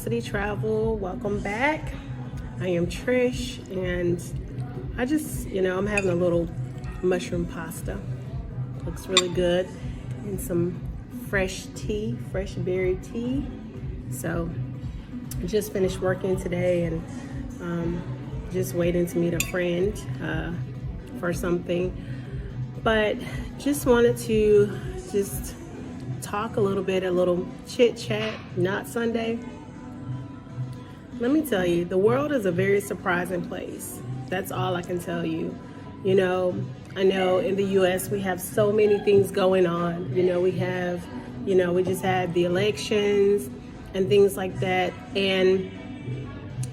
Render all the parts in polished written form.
Curiosity Travel. Welcome back. I am Trish, and I just, I'm having a little mushroom pasta. Looks really good. And some fresh tea, fresh berry tea. So, I just finished working today and just waiting to meet a friend for something. But just wanted to just talk a little chit chat, not Sunday. Let me tell you, the world is a very surprising place. That's all I can tell you. I know in the U.S. we have so many things going on. We just had the elections and things like that. And,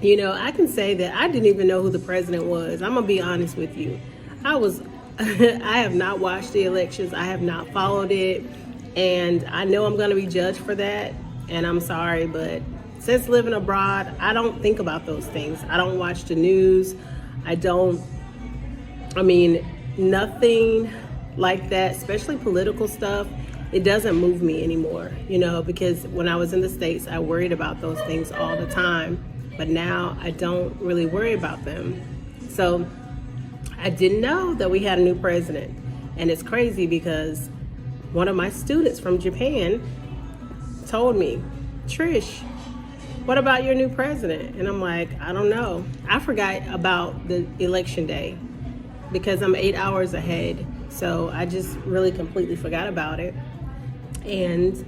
I can say that I didn't even know who the president was. I'm going to be honest with you. I have not watched the elections. I have not followed it. And I know I'm going to be judged for that, and I'm sorry, but since living abroad, I don't think about those things. I don't watch the news. Nothing like that, especially political stuff, it doesn't move me anymore, because when I was in the States, I worried about those things all the time, but now I don't really worry about them. So I didn't know that we had a new president, and it's crazy because one of my students from Japan told me, Trish, what about your new president? And I'm like, I don't know. I forgot about the election day because I'm 8 hours ahead. So I just really completely forgot about it. And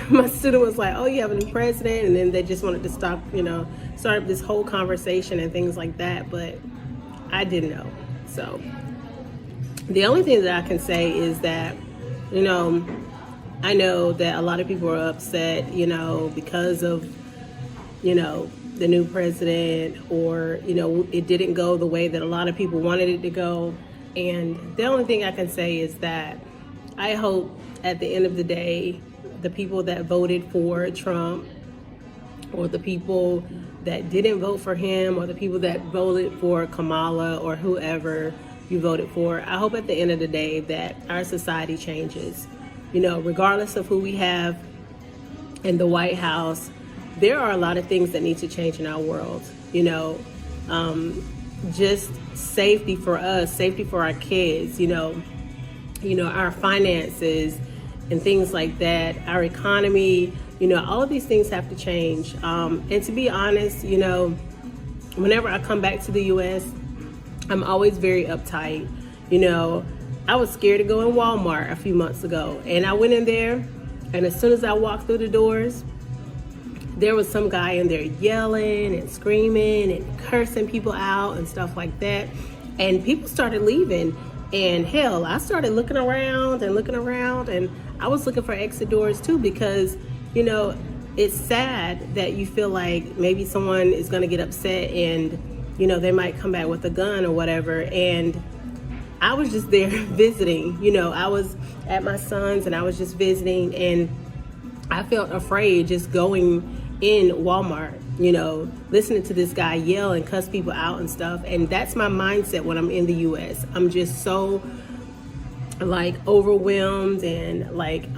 my student was like, oh, you have a new president? And then they just wanted to start this whole conversation and things like that. But I didn't know. So the only thing that I can say is that I know that a lot of people are upset, because of, the new president, or, it didn't go the way that a lot of people wanted it to go. And the only thing I can say is that I hope at the end of the day, the people that voted for Trump, or the people that didn't vote for him, or the people that voted for Kamala, or whoever you voted for, I hope at the end of the day that our society changes. Regardless of who we have in the White House, there are a lot of things that need to change in our world. Just safety for us, safety for our kids, our finances and things like that, our economy, all of these things have to change. And to be honest, whenever I come back to the U.S., I'm always very uptight. I was scared to go in Walmart a few months ago, and I went in there, and as soon as I walked through the doors, there was some guy in there yelling and screaming and cursing people out and stuff like that. And people started leaving, and hell, I started looking around, and I was looking for exit doors too, because it's sad that you feel like maybe someone is going to get upset and they might come back with a gun or whatever. And I was just there visiting, I was at my son's and I was just visiting, and I felt afraid just going in Walmart, listening to this guy yell and cuss people out and stuff. And that's my mindset when I'm in the US. I'm just so overwhelmed, and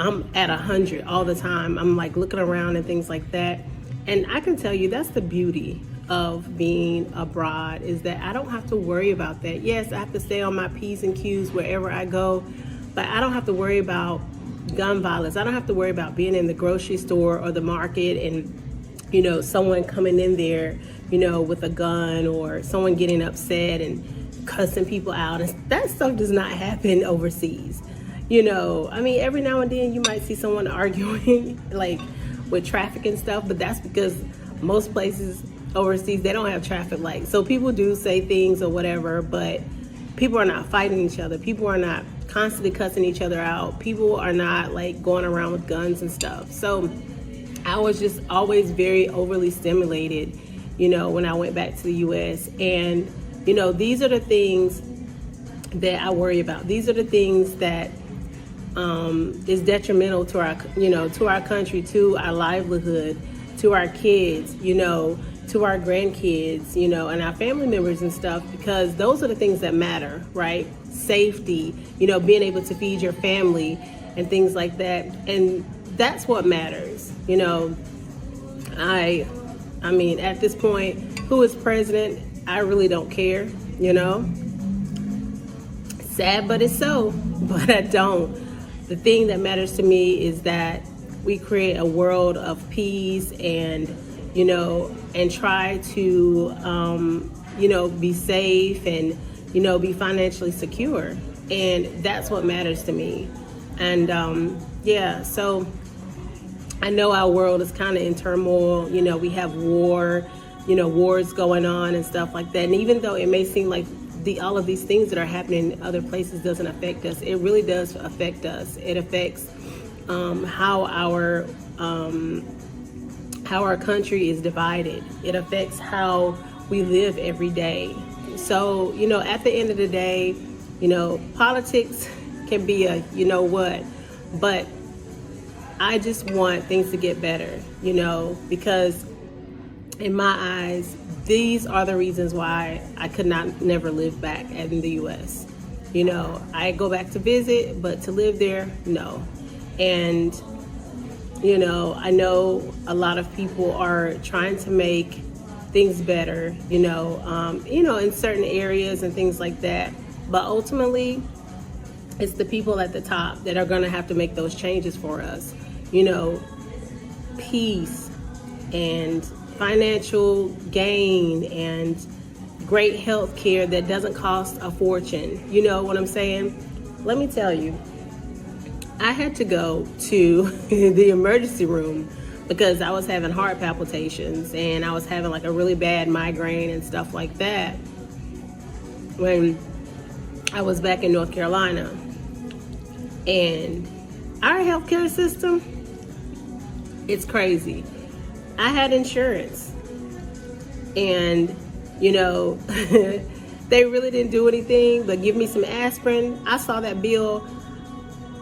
I'm at 100 all the time. I'm looking around and things like that. And I can tell you that's the beauty of being abroad, is that I don't have to worry about that. Yes, I have to stay on my P's and Q's wherever I go, but I don't have to worry about gun violence. I don't have to worry about being in the grocery store or the market and, someone coming in there, with a gun, or someone getting upset and cussing people out. And that stuff does not happen overseas. Every now and then you might see someone arguing with traffic and stuff, but that's because most places overseas, they don't have traffic lights. So people do say things or whatever, but people are not fighting each other. People are not constantly cussing each other out. People are not going around with guns and stuff. So I was just always very overly stimulated, when I went back to the U.S. And, these are the things that I worry about. These are the things that is detrimental to our country, to our livelihood, to our kids, to our grandkids, and our family members and stuff, because those are the things that matter, right? Safety, being able to feed your family and things like that. And that's what matters, I mean, at this point, who is president, I really don't care, you know. Sad, but it's so, but I don't. The thing that matters to me is that we create a world of peace and, you know, and try to, you know, be safe and, you know, be financially secure. And that's what matters to me. And yeah, so I know our world is kind of in turmoil. You know, we have war, you know, wars going on and stuff like that. And even though it may seem like all of these things that are happening in other places doesn't affect us, it really does affect us. It affects how our country is divided. It affects how we live every day. So, you know, at the end of the day, you know, politics can be a, you know what, but I just want things to get better, you know, because in my eyes, these are the reasons why I could never live back in the U.S. You know, I go back to visit, but to live there, no. And, you know, I know a lot of people are trying to make things better, you know, in certain areas and things like that. But ultimately, it's the people at the top that are going to have to make those changes for us. You know, peace and financial gain and great health care that doesn't cost a fortune. You know what I'm saying? Let me tell you, I had to go to the emergency room because I was having heart palpitations and I was having like a really bad migraine and stuff like that when I was back in North Carolina. And our healthcare system, it's crazy. I had insurance and, you know, they really didn't do anything but give me some aspirin. I saw that bill.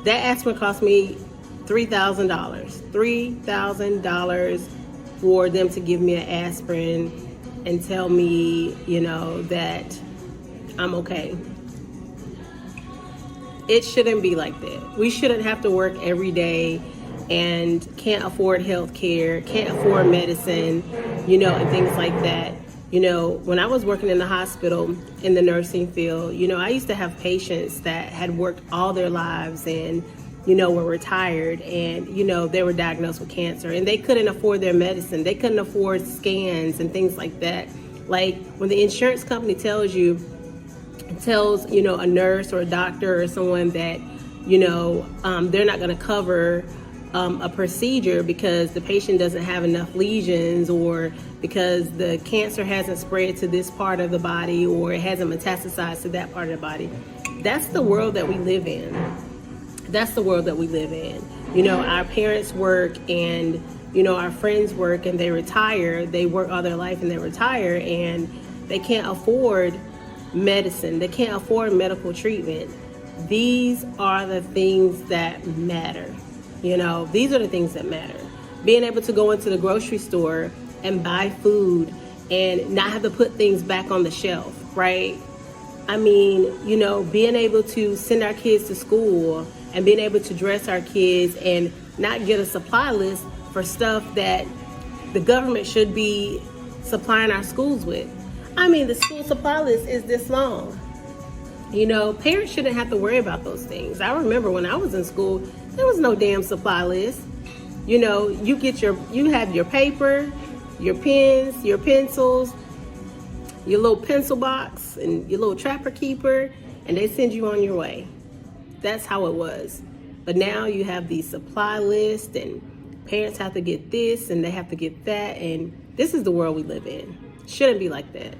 That aspirin cost me $3,000. $3,000 for them to give me an aspirin and tell me, you know, that I'm okay. It shouldn't be like that. We shouldn't have to work every day and can't afford health care, can't afford medicine, you know, and things like that. You know, when I was working in the hospital in the nursing field, you know, I used to have patients that had worked all their lives and, you know, were retired and, you know, they were diagnosed with cancer and they couldn't afford their medicine. They couldn't afford scans and things like that. Like when the insurance company tells, you know, a nurse or a doctor or someone that, you know, they're not going to cover a procedure because the patient doesn't have enough lesions or because the cancer hasn't spread to this part of the body or it hasn't metastasized to that part of the body. That's the world that we live in. That's the world that we live in. You know, our parents work and, you know, our friends work and they retire. They work all their life and they retire and they can't afford medicine. They can't afford medical treatment. These are the things that matter. You know, these are the things that matter. Being able to go into the grocery store and buy food and not have to put things back on the shelf, right? I mean, you know, being able to send our kids to school and being able to dress our kids and not get a supply list for stuff that the government should be supplying our schools with. I mean, the school supply list is this long. You know, parents shouldn't have to worry about those things. I remember when I was in school, there was no damn supply list. You know, you have your paper, your pens, your pencils, your little pencil box, and your little trapper keeper, and they send you on your way. That's how it was. But now you have these supply lists, and parents have to get this, and they have to get that, and this is the world we live in. Shouldn't be like that.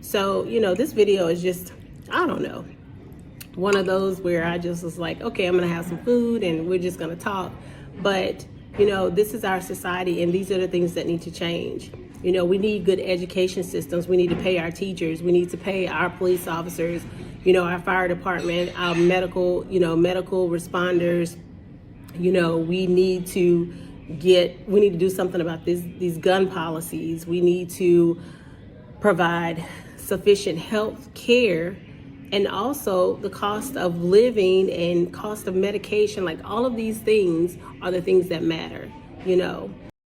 So, you know, this video is just, I don't know, one of those where I just was like, okay, I'm gonna have some food and we're just gonna talk. But, you know, this is our society and these are the things that need to change. You know, we need good education systems. We need to pay our teachers. We need to pay our police officers, you know, our fire department, our medical responders. You know, we need to do something about these gun policies. We need to provide sufficient health care. And also the cost of living and cost of medication, like all of these things are the things that matter, you know.